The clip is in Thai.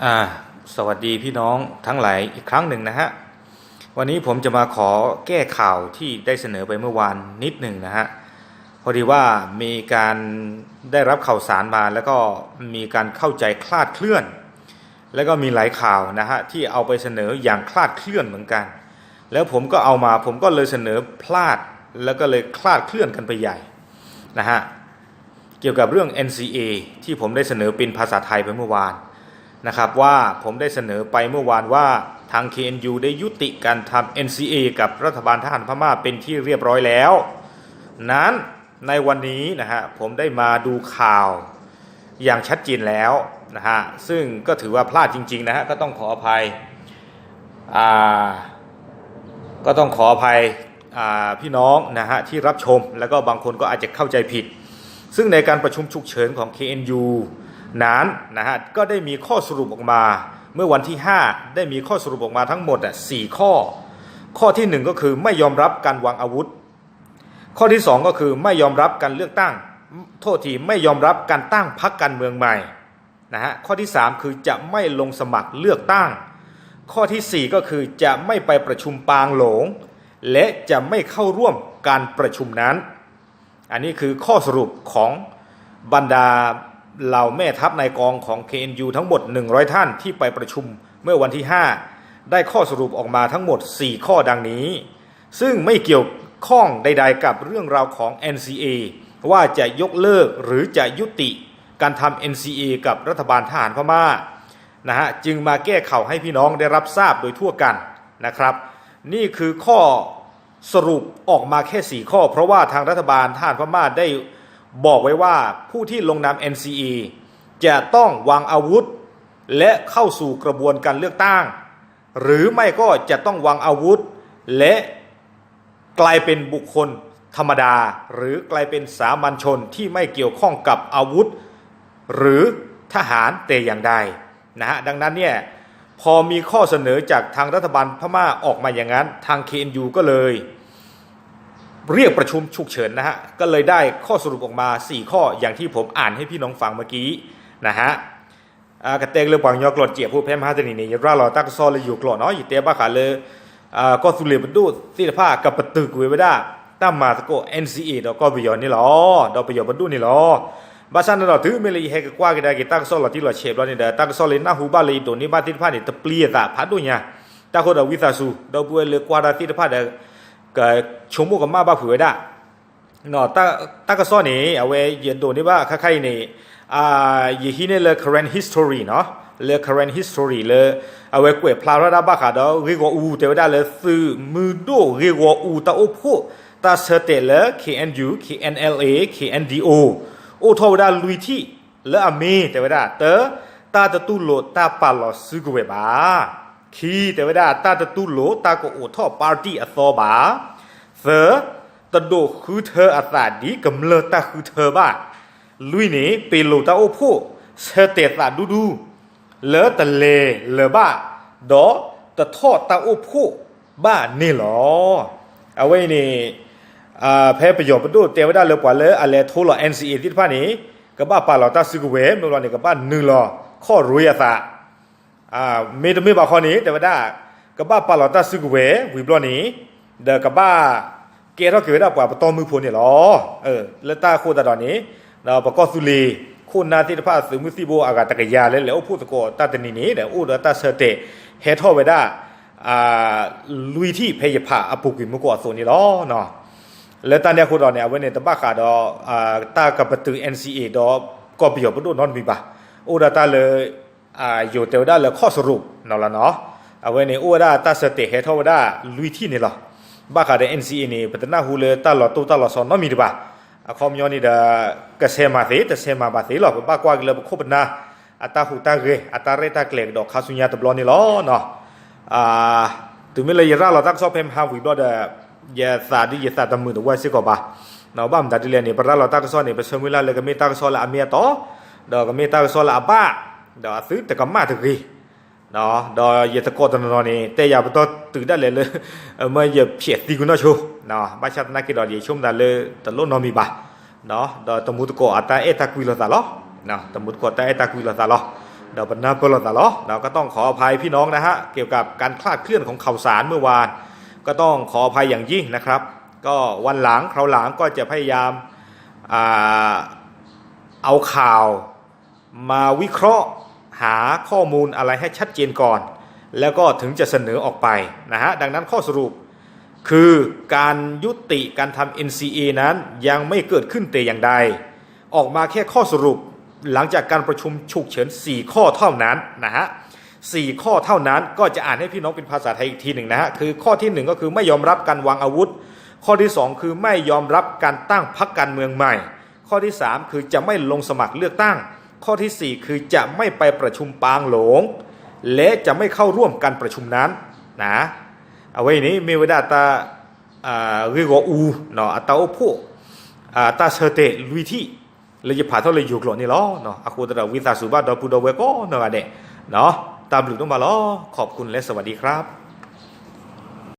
อ่าสวัสดีพี่น้องทั้งหลายอีกครั้งหนึ่งนะฮะวันนี้ผมจะมาขอแก้ข่าวที่ได้เสนอไปเมื่อวานนิดหนึ่งนะฮะพอดีว่ามีการได้รับข่าวสารมาแล้วก็มีการเข้าใจคลาดเคลื่อนแล้วก็มีหลายข่าวนะฮะที่เอาไปเสนออย่างคลาดเคลื่อนเหมือนกันแล้วผมก็เอามาผมก็เลยเสนอพลาดแล้วก็เลยคลาดเคลื่อนกันไปใหญ่นะฮะเกี่ยวกับเรื่อง NCA ที่ผมได้เสนอเป็นภาษาไทยไปเมื่อวานนะครับว่าผมได้เสนอไปเมื่อวานว่าทาง KNU ได้ยุติการทำ NCA กับรัฐบาลทหารพม่าเป็นที่เรียบร้อยแล้วนั้นในวันนี้นะฮะผมได้มาดูข่าวอย่างชัดเจนแล้วนะฮะซึ่งก็ถือว่าพลาดจริงๆนะฮะก็ต้องขออภัยอ่าก็ต้องขออภัยพี่น้องนะฮะที่รับชมแล้วก็บางคนก็อาจจะเข้าใจผิดซึ่งในการประชุมฉุกเฉินของ KNUนั้นนะฮะก็ได้มีข้อสรุปออกมาเมื่อวันที่5ได้มีข้อสรุปออกมาทั้งหมด4ข้อที่1ก็คือไม่ยอมรับการวางอาวุธข้อที่2ก็คือไม่ยอมรับการเลือกตั้งโทษทีไม่ยอมรับการตั้งพรรคการเมืองใหม่นะฮะข้อที่3คือจะไม่ลงสมัครเลือกตั้งข้อที่4ก็คือจะไม่ไปประชุมปางหลงและจะไม่เข้าร่วมการประชุมนั้นอันนี้คือข้อสรุปของบรรดาเหล่าแม่ทัพนายกองของ KNU ทั้งหมด100ท่านที่ไปประชุมเมื่อวันที่5ได้ข้อสรุปออกมาทั้งหมด4ข้อดังนี้ซึ่งไม่เกี่ยวข้องใดๆกับเรื่องราวของ NCA ว่าจะยกเลิกหรือจะยุติการทำ NCA กับรัฐบาลทหารพม่านะฮะจึงมาแก้ข่าวให้พี่น้องได้รับทราบโดยทั่วกันนะครับนี่คือข้อสรุปออกมาแค่4ข้อเพราะว่าทางรัฐบาลทหารพม่าได้บอกไว้ว่าผู้ที่ลงนาม NCA จะต้องวางอาวุธและเข้าสู่กระบวนการเลือกตั้งหรือไม่ก็จะต้องวางอาวุธและกลายเป็นบุคคลธรรมดาหรือกลายเป็นสามัญชนที่ไม่เกี่ยวข้องกับอาวุธหรือทหารแต่อย่างใดนะฮะดังนั้นเนี่ยพอมีข้อเสนอจากทางรัฐบาลพม่าออกมาอย่างนั้นทาง KNU ก็เลยเรียกประชุมฉุกเฉินนะฮะก็เลยได้ข้อสรุปออกมา4ข้ออย่างที่ผมอ่านให้พี่น้องฟังเมื่อกี้นะฮะกระเตงเลยปางยอกหลอดเจียผู้แพ้มาจะนี่ยราเราตักซอเลยอยู่กลอดเนาะอยู่เตะบ้าขาเลยก็สุเรียบดูสิทธิภากับประตึกเวไว้ได้ตั้มมาสก็ NCA ดอกก็ไปย้อนนี่หรอดอกไปย้อนบรรดุนี่หรอบาชันเราถือไม่เลยให้กว่ากันได้กิตั้งซอเราที่เราเชฟเราเนี่ยตั้งซอเลยหน้าหูบ้านเลยตัวนี้บ้านที่ผ้าเนี่ยตะเปลี่ยตาพัดด้วยเนี่ยตาคนเราวิสาสูเราป่วยเลยกว่าได้ที่ผ้าเด็กก็ชมมุกับมาบ้าผือได้เนาะตากระซ้อนี่เอาไว้เย็นตัวนี้ว่าค่ายๆนี่ยี่หินเนี่ยเลย current history เนาะเลย current history เลยเอาไว้กวยพลาระดับบ้าขาดเอาเรียกว่าอูแต่ว่าได้เลยซื้อมือดูเรียกว่าอูตาโอพูตาเสเตเลย KNU KNLA KNDO โอทว่าได้ลุยที่แล้วอเมแต่ว่าได้เตอตาตะตุโลตาปาลอซื้อกวยบ้าคีแต่ว่าได้ตาตะตุโลตาก็โอทอปาร์ตี้อัตโตบ้าเสือตะโดคือเธออัตาดีกำเลิตาคือเธอบ้าลุยนี่เป็นโลตาโอพูเสเตตาดูเลอตะเลเลอบ้าดอตะทอตาโอพูบ้านี่หรอเอาไว้นี่แพ้ประโยชน์ประดูเตวได้เลยกว่าเลยอะไรโทรหล่อ NCA ที่ผ่านนี้กับบ้าป่าหล่อตาซึกเวเมื่อวันนี้กับบ้านนึ่งหล่อข้อรู้ยาตาไม่บอกข้อนี้แต่ว่าได้กับบ้าป่าหล่อตาซึกเววิบล้อนี้เด็กกับบ้าเกย์เท่าเกิดได้กว่าประตอมือพลเนี่ยหรอแล้วตาโคตรตอนนี้เราประกอบสุรีคุณนาทิตภาสือมุสิโบอากาศตะกยาเลยแล้วพูดตะโกตาตนีนี้เดี๋ยวอู้เดี๋ยวตาเสเตเฮทอไว้ได้ลุยที่เพยพะอปุกิมุกอโซนี่หรอเนาะแล้วตอนนี้คุณเราเนี่ยวันนี้ตบ้าขาดตากับประตู NCA ดอก็ประโยชน์ประดูนอนมีป่ะอู้เดี๋ยวตาเลยอยู่เดี๋ยวได้เลยข้อสรุปเนาะละเนาะวันนี้อู้ได้ตาเสเตเฮทอไว้ได้ลุยที่นี่หรอบ้าขาด NCA นี่เป็นหน้าหูเลยตาหลอดตู้ตาหลอดซอนน้องมีหรือเปล่าคอมยอนี่เดกเซมาเสแต่เซมาบาเสหรอกบ้ากว่ากันเลยคบนะอัตาหูตาเกอัตาเรตาเกลกดอกคาสุญญาตบลอนี่ล้อเนาะถึงไม่เลยเราตักซอเพมฮาวิบลอดยาสาดิยาสาตมือตัวไว้สิกว่าเนาะบ้ามตัดดิเลนี่ปะเราตักซอนี่เป็นสมุลาเลยก็มีตักซอละอเมียต่อดอกก็มีตักซอละอาบ้าดอกซื้อแต่ก็มาถึงกีเนาะดอกยาตะโกตนนี่แต่อย่าไปต่อตื่นได้เลยเมื่ออย่าเพียดตีกุนชูเนาะบ้านชาตินักกีฬาดีชุ่มได้เลยตลอดนอมีบ่าเนาะดอกตมุตโกอัตตาเอตักวิลตาล้อเนาะตมุตโกอัตตาเอตักวิลตาล้อ เดาบรรณาเปลตลอเราก็ต้องขออภัยพี่น้องนะฮะเกี่ยวกับการคลาดเคลื่อนของข่าวสารเมื่อวานก็ต้องขออภัยอย่างยิ่งนะครับก็วันหลังคราวหลังก็จะพยายามเอาข่าวมาวิเคราะห์หาข้อมูลอะไรให้ชัดเจนก่อนแล้วก็ถึงจะเสนอออกไปนะฮะดังนั้นข้อสรุปคือการยุติการทำ NCA นั้นยังไม่เกิดขึ้นแต่อย่างใดออกมาแค่ข้อสรุปหลังจากการประชุมฉุกเฉิน4ข้อเท่านั้นนะฮะ4ข้อเท่านั้นก็จะอ่านให้พี่น้องเป็นภาษาไทยอีกทีหนึ่งนะฮะคือข้อที่1ก็คือไม่ยอมรับการวางอาวุธข้อที่2คือไม่ยอมรับการตั้งพรรคการเมืองใหม่ข้อที่3คือจะไม่ลงสมัครเลือกตั้งข้อที่4คือจะไม่ไปประชุมปางหลงและจะไม่เข้าร่วมการประชุมนั้นนะเอาไว้นี้มีเวลาตาเรียกว่าเนาะตาโอโพตาเสเตลุยที่เลยจะผ่าเท่าเลยอยู่กลอนี่ล้อเนาะaku tidak bisa subah dan pudo wekoเนาะเนาะตามหลุดต้องมาล้อขอบคุณและสวัสดีครับ